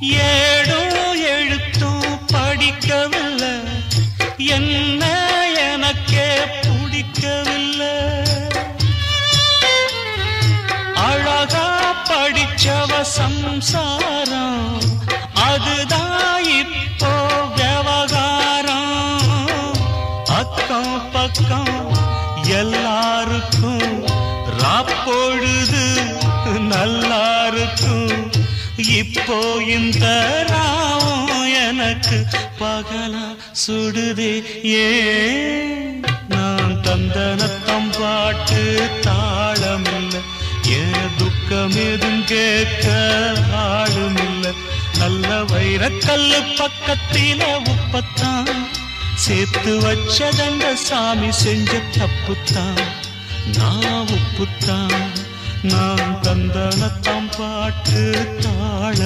ஏடும் எழுத்தும் படிக்கவில்லை, என்ன எனக்கே பிடிக்கவில்லை. அழகா படிச்சவ சம்சாரம், அதுதான் இப்போ விவகாரம். அக்கம் பக்கம் எல்லாருக்கும் ராப்பொழுது நல்லா இருக்கும். இப்போ இந்த ராவம் எனக்கு பகலா சுடுதே. ஏன் நான் தந்தனத்தம் பாட்டு தாளமில்லை, ஏன் துக்கம் எதுவும் கேட்க ஆளுமில்லை. நல்ல வைரக்கல்லு பக்கத்தில உப்பத்தான் சேர்த்து வச்சதங்க சாமி செஞ்ச தப்புத்தான். நான் உப்புத்தான், நான் தந்தனத்தம் பாட்டு தாளம்.